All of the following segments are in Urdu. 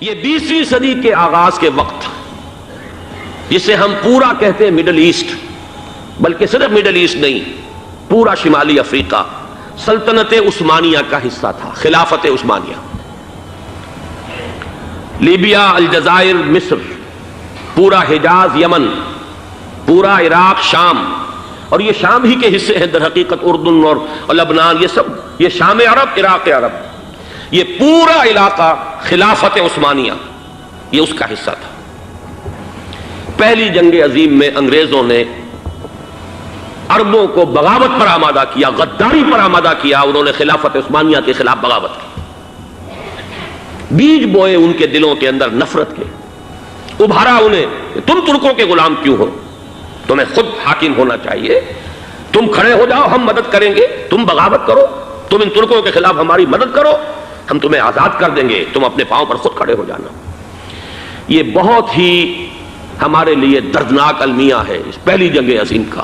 یہ 20ویں صدی کے آغاز کے وقت جسے ہم پورا کہتے ہیں مڈل ایسٹ، بلکہ صرف مڈل ایسٹ نہیں، پورا شمالی افریقہ سلطنت عثمانیہ کا حصہ تھا، خلافت عثمانیہ۔ لیبیا، الجزائر، مصر، پورا حجاز، یمن، پورا عراق، شام، اور یہ شام ہی کے حصے ہیں در حقیقت، اردن اور لبنان، یہ سب یہ شام عرب، عراق عرب، یہ پورا علاقہ خلافت عثمانیہ یہ اس کا حصہ تھا۔ پہلی جنگ عظیم میں انگریزوں نے عربوں کو بغاوت پر آمادہ کیا، غداری پر آمادہ کیا، انہوں نے خلافت عثمانیہ کے خلاف بغاوت کی، بیج بوئے ان کے دلوں کے اندر نفرت کے، ابھارا انہیں کہ تم ترکوں کے غلام کیوں ہو، تمہیں خود حاکم ہونا چاہیے، تم کھڑے ہو جاؤ، ہم مدد کریں گے، تم بغاوت کرو، تم ان ترکوں کے خلاف ہماری مدد کرو، ہم تمہیں آزاد کر دیں گے، تم اپنے پاؤں پر خود کھڑے ہو جانا۔ یہ بہت ہی ہمارے لیے دردناک المیہ ہے اس پہلی جنگ عظیم کا۔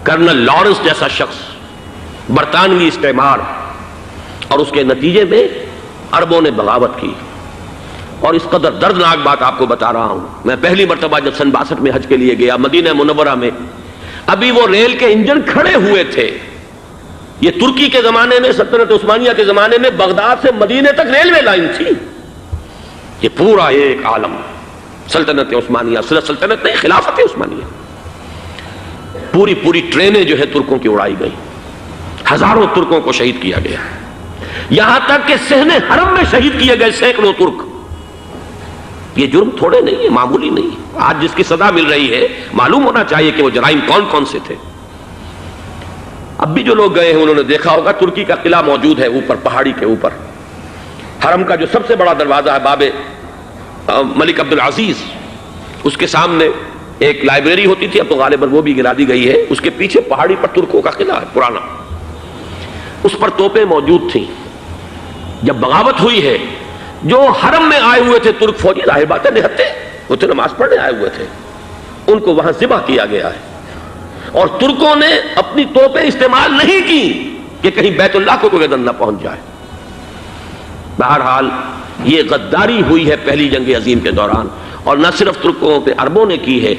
کرنل لارنس جیسا شخص، برطانوی استعمار، اور اس کے نتیجے میں عربوں نے بغاوت کی۔ اور اس قدر دردناک بات آپ کو بتا رہا ہوں، میں پہلی مرتبہ جب سن 62 میں حج کے لیے گیا مدینہ منورہ میں، ابھی وہ ریل کے انجن کھڑے ہوئے تھے۔ یہ ترکی کے زمانے میں، سلطنت عثمانیہ کے زمانے میں بغداد سے مدینے تک ریلوے لائن تھی۔ یہ پورا ایک عالم سلطنت عثمانیہ، صرف سلطنت نہیں، خلافت عثمانیہ، پوری ٹرینیں جو ہے ترکوں کی اڑائی گئی، ہزاروں ترکوں کو شہید کیا گیا، یہاں تک کہ صحن حرم میں شہید کیے گئے سینکڑوں ترک۔ یہ جرم تھوڑے نہیں ہے، معمولی نہیں ہے۔ آج جس کی سزا مل رہی ہے، معلوم ہونا چاہیے کہ وہ جرائم کون کون سے تھے۔ اب بھی جو لوگ گئے ہیں انہوں نے دیکھا ہوگا، ترکی کا قلعہ موجود ہے اوپر پہاڑی کے اوپر، حرم کا جو سب سے بڑا دروازہ ہے باب ملک عبدالعزیز، اس کے سامنے ایک لائبریری ہوتی تھی، اب تو غالباً وہ بھی گرا دی گئی ہے، اس کے پیچھے پہاڑی پر ترکوں کا قلعہ ہے پرانا، اس پر توپیں موجود تھیں۔ جب بغاوت ہوئی ہے، جو حرم میں آئے ہوئے تھے ترک فوجی، ظاہر بات ہے نہتے، وہ تو نماز پڑھنے آئے ہوئے تھے، ان کو وہاں ذبح کیا گیا ہے، اور ترکوں نے اپنی توپیں استعمال نہیں کی کہ کہیں بیت اللہ کو کوئی گدن نہ پہنچ جائے۔ بہرحال یہ غداری ہوئی ہے پہلی جنگ عظیم کے دوران، اور نہ صرف ترکوں پہ، عربوں نے کی ہے۔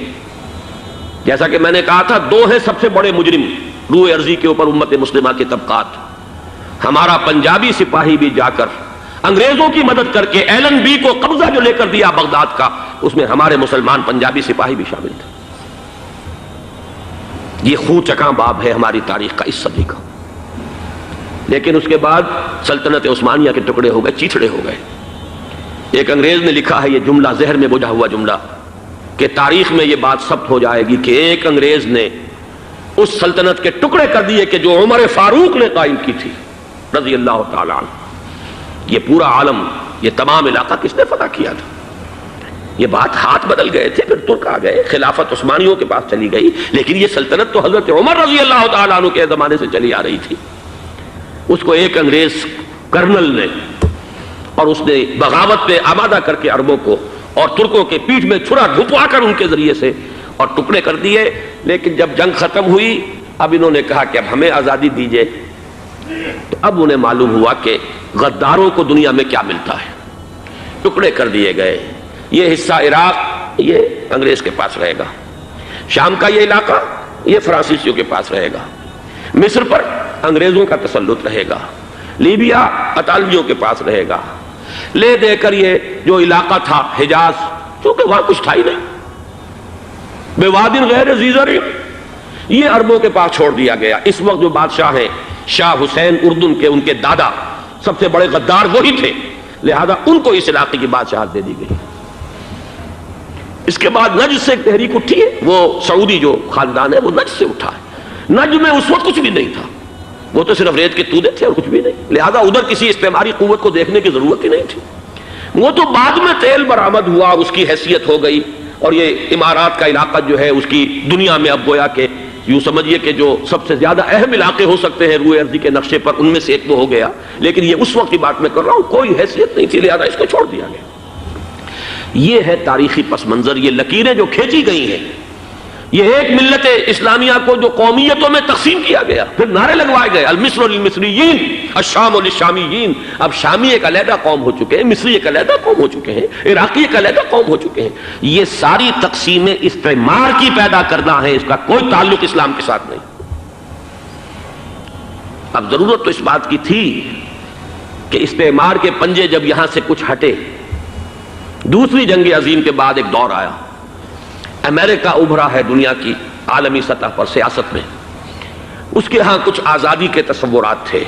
جیسا کہ میں نے کہا تھا، دو ہیں سب سے بڑے مجرم روئے ارضی کے اوپر امت مسلمہ کے طبقات۔ ہمارا پنجابی سپاہی بھی جا کر انگریزوں کی مدد کر کے ایلن بی کو قبضہ جو لے کر دیا بغداد کا، اس میں ہمارے مسلمان پنجابی سپاہی بھی شامل تھے۔ یہ خون چکاں باب ہے ہماری تاریخ کا اس صدی کا۔ لیکن اس کے بعد سلطنت عثمانیہ کے ٹکڑے ہو گئے، چیچڑے ہو گئے۔ ایک انگریز نے لکھا ہے، یہ جملہ ذہن میں بجھا ہوا جملہ، کہ تاریخ میں یہ بات ثبت ہو جائے گی کہ ایک انگریز نے اس سلطنت کے ٹکڑے کر دیے کہ جو عمر فاروق نے قائم کی تھی رضی اللہ تعالیٰ عنہ۔ یہ پورا عالم، یہ تمام علاقہ کس نے فتح کیا تھا؟ یہ بات ہاتھ بدل گئے تھے، پھر ترک آ گئے، خلافت عثمانیوں کے پاس چلی گئی، لیکن یہ سلطنت تو حضرت عمر رضی اللہ تعالیٰ عنہ کے زمانے سے چلی آ رہی تھی۔ اس کو ایک انگریز کرنل نے، اور اس نے بغاوت پہ آمادہ کر کے عربوں کو اور ترکوں کے پیٹھ میں چھرا گھپوا کر ان کے ذریعے سے اور ٹکڑے کر دیے۔ لیکن جب جنگ ختم ہوئی، اب انہوں نے کہا کہ اب ہمیں آزادی دیجیے، تو اب انہیں معلوم ہوا کہ غداروں کو دنیا میں کیا ملتا ہے۔ ٹکڑے کر دیے گئے۔ یہ حصہ عراق یہ انگریز کے پاس رہے گا، شام کا یہ علاقہ یہ فرانسیسیوں کے پاس رہے گا، مصر پر انگریزوں کا تسلط رہے گا، لیبیا اطالویوں کے پاس رہے گا، لے دے کر یہ جو علاقہ تھا حجاز، چونکہ وہاں کچھ تھا ہی نہیں، بوادٍ غیر ذی زرع، یہ عربوں کے پاس چھوڑ دیا گیا۔ اس وقت جو بادشاہ ہیں شاہ حسین اردن کے، ان کے دادا سب سے بڑے غدار وہی تھے، لہذا ان کو اس علاقے کی بادشاہت دے دی گئی۔ اس کے بعد نجد سے ایک تحریک اٹھی ہے، وہ سعودی جو خاندان ہے وہ نجد سے اٹھا ہے۔ نجد میں اس وقت کچھ بھی نہیں تھا، وہ تو صرف ریت کے تودے تھے اور کچھ بھی نہیں، لہذا ادھر کسی استعماری قوت کو دیکھنے کی ضرورت ہی نہیں تھی۔ وہ تو بعد میں تیل برآمد ہوا، اس کی حیثیت ہو گئی، اور یہ امارات کا علاقہ جو ہے اس کی دنیا میں اب گویا کہ یوں سمجھیے کہ جو سب سے زیادہ اہم علاقے ہو سکتے ہیں روئے ارضی کے نقشے پر، ان میں سے ایک وہ ہو گیا۔ لیکن یہ اس وقت کی بات میں کر رہا ہوں، کوئی حیثیت نہیں تھی، لہذا اس کو چھوڑ دیا گیا۔ یہ ہے تاریخی پس منظر، یہ لکیریں جو کھینچی گئی ہیں، یہ ایک ملت اسلامیہ کو جو قومیتوں میں تقسیم کیا گیا، پھر نعرے لگوائے گئے المصر للمصریین الشام للشامیین. اب شامی ایک علیحدہ قوم ہو چکے ہیں، مصری ایک علیحدہ قوم ہو چکے ہیں، عراقی ایک علیحدہ قوم ہو چکے ہیں. یہ ساری تقسیمیں استعمار کی پیدا کرنا ہے، اس کا کوئی تعلق اسلام کے ساتھ نہیں. اب ضرورت تو اس بات کی تھی کہ استعمار کے پنجے جب یہاں سے کچھ ہٹے، دوسری جنگ عظیم کے بعد ایک دور آیا، امریکہ ابھرا ہے دنیا کی عالمی سطح پر سیاست میں. اس کے ہاں کچھ آزادی کے تصورات تھے،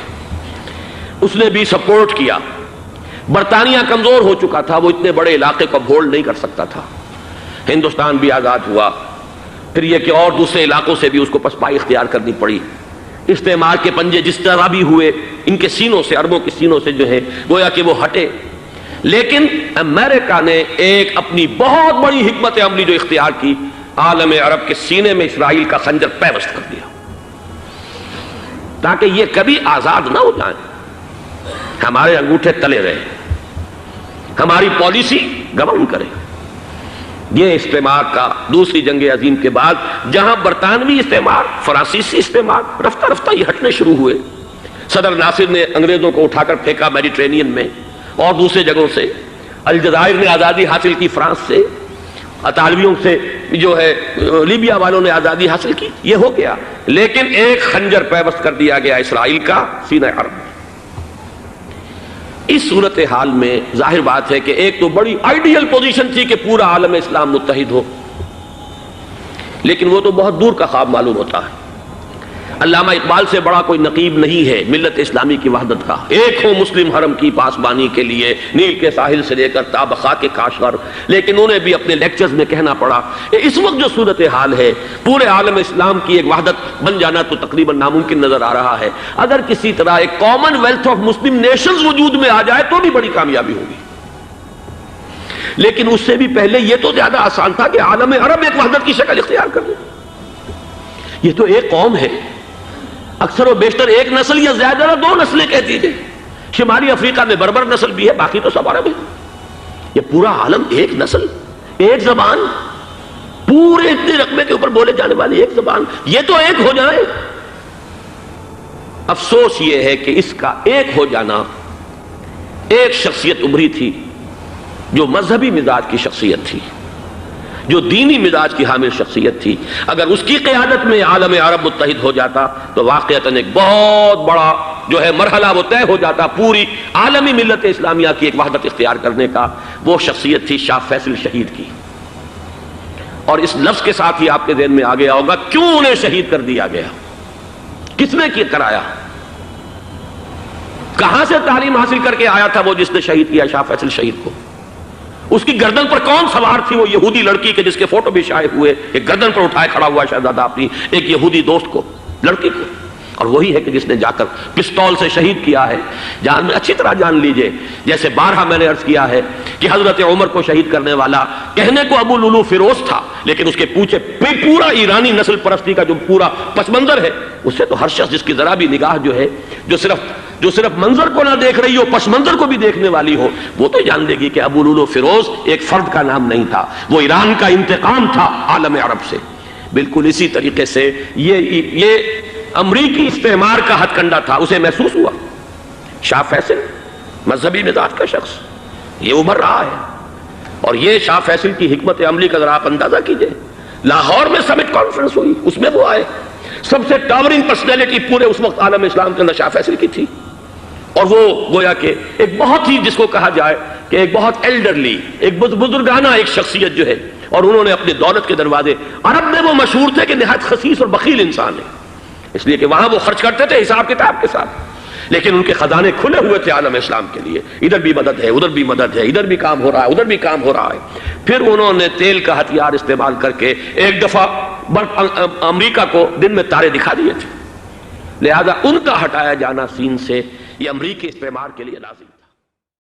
اس نے بھی سپورٹ کیا. برطانیہ کمزور ہو چکا تھا، وہ اتنے بڑے علاقے کو ہولڈ نہیں کر سکتا تھا. ہندوستان بھی آزاد ہوا، پھر یہ کہ اور دوسرے علاقوں سے بھی اس کو پسپائی اختیار کرنی پڑی. استعمار کے پنجے جس طرح بھی ہوئے، ان کے سینوں سے، عربوں کے سینوں سے جو ہے گویا کہ وہ ہٹے. لیکن امریکہ نے ایک اپنی بہت بڑی حکمت عملی جو اختیار کی، عالم عرب کے سینے میں اسرائیل کا خنجر پیوست کر دیا تاکہ یہ کبھی آزاد نہ ہو جائیں، ہمارے انگوٹھے تلے رہے، ہماری پالیسی گورن کرے. یہ استعمار کا دوسری جنگ عظیم کے بعد جہاں برطانوی استعمار، فرانسیسی استعمار رفتہ رفتہ یہ ہٹنے شروع ہوئے. صدر ناصر نے انگریزوں کو اٹھا کر پھینکا میڈیٹرینین میں اور دوسرے جگہوں سے. الجزائر نے آزادی حاصل کی فرانس سے، اطالویوں سے جو ہے لیبیا والوں نے آزادی حاصل کی. یہ ہو گیا، لیکن ایک خنجر پیوست کر دیا گیا اسرائیل کا سینہ عرب. اس صورتحال میں ظاہر بات ہے کہ ایک تو بڑی آئیڈیل پوزیشن تھی کہ پورا عالم اسلام متحد ہو، لیکن وہ تو بہت دور کا خواب معلوم ہوتا ہے. علامہ اقبال سے بڑا کوئی نقیب نہیں ہے ملت اسلامی کی وحدت کا. ایک ہو مسلم حرم کی پاسبانی کے لیے، نیل کے ساحل سے لے کر تا بخاک کے کاشغر. لیکن انہیں بھی اپنے لیکچرز میں کہنا پڑا اس وقت جو صورتحال ہے، پورے عالم اسلام کی ایک وحدت بن جانا تو تقریباً ناممکن نظر آ رہا ہے. اگر کسی طرح ایک common wealth of Muslim nations وجود میں آ جائے تو بھی بڑی کامیابی ہوگی. لیکن اس سے بھی پہلے یہ تو زیادہ آسان تھا کہ عالم عرب ایک وحدت کی شکل اختیار کر لے. یہ تو ایک قوم ہے، اکثر و بیشتر ایک نسل یا زیادہ دو نسلیں کہہ دیجئے. شمالی افریقہ میں بربر نسل بھی ہے، باقی تو سب عرب ہے. یہ پورا عالم ایک نسل، ایک زبان، پورے اتنے رقبے کے اوپر بولے جانے والی ایک زبان، یہ تو ایک ہو جائے. افسوس یہ ہے کہ اس کا ایک ہو جانا، ایک شخصیت ابھری تھی جو مذہبی مزاج کی شخصیت تھی، جو دینی مزاج کی حامل شخصیت تھی. اگر اس کی قیادت میں عالم عرب متحد ہو جاتا تو واقعتاً ایک بہت بڑا جو ہے مرحلہ وہ طے ہو جاتا پوری عالمی ملت اسلامیہ کی ایک وحدت اختیار کرنے کا. وہ شخصیت تھی شاہ فیصل شہید کی. اور اس لفظ کے ساتھ ہی آپ کے ذہن میں آ گیا ہوگا کیوں انہیں شہید کر دیا گیا، کس نے کرایا، کہاں سے تعلیم حاصل کر کے آیا تھا وہ جس نے شہید کیا شاہ فیصل شہید کو. اس کی گردن پر کون سوار تھی، وہ یہودی لڑکی کے جس کے فوٹو بھی شائع ہوئے، ایک گردن پر اٹھائے کھڑا ہوا شہزادہ اپنی ایک یہودی دوست کو، لڑکی کو. اور وہی ہے کہ جس نے جا کر پستول سے شہید کیا ہے. جان میں اچھی طرح جان لیجئے، جیسے بارہا میں نے عرض کیا ہے کہ حضرت عمر کو شہید کرنے والا کہنے کو ابو لولو فیروز تھا، لیکن اس کے پیچھے پورا ایرانی نسل پرستی کا جو پورا پس منظر ہے، اس سے تو ہر شخص جس کی ذرا بھی نگاہ جو ہے جو صرف منظر کو نہ دیکھ رہی ہو، پس منظر کو بھی دیکھنے والی ہو، وہ تو جان لے گی کہ ابو لولو فیروز ایک فرد کا نام نہیں تھا، وہ ایران کا انتقام تھا عالم عرب سے. بالکل اسی طریقے سے یہ امریکی استعمار کا ہتھ کنڈا تھا، اسے محسوس ہوا. شاہ فیصل مذہبی مزاج کا شخص یہ ابھر رہا ہے، اور یہ شاہ فیصل کی حکمت عملی کا ذرا آپ اندازہ کیجئے. لاہور میں سمٹ کانفرنس ہوئی، اس میں وہ آئے، سب سے ٹاورنگ پرسنالٹی پورے اس وقت عالم اسلام کے اندر شاہ فیصل کی تھی. اور وہ گویا کہ ایک بہت ہی جس کو کہا جائے کہ ایک بہت ایلڈرلی، ایک بزرگانہ ایک شخصیت جو ہے، اور انہوں نے اپنی دولت کے دروازے، عرب میں وہ مشہور تھے کہ نہایت خسیس اور بخیل انسان ہے، اس لیے کہ وہاں وہ خرچ کرتے تھے حساب کتاب کے ساتھ، لیکن ان کے خزانے کھلے ہوئے تھے عالم اسلام کے لیے. ادھر بھی مدد ہے، ادھر بھی مدد ہے، ادھر بھی کام ہو رہا ہے، ادھر بھی کام ہو رہا ہے. پھر انہوں نے تیل کا ہتھیار استعمال کر کے ایک دفعہ امریکہ کو دن میں تارے دکھا دیے تھے. لہذا ان کا ہٹایا جانا سین سے یہ امریکی استعمار کے لیے لازم.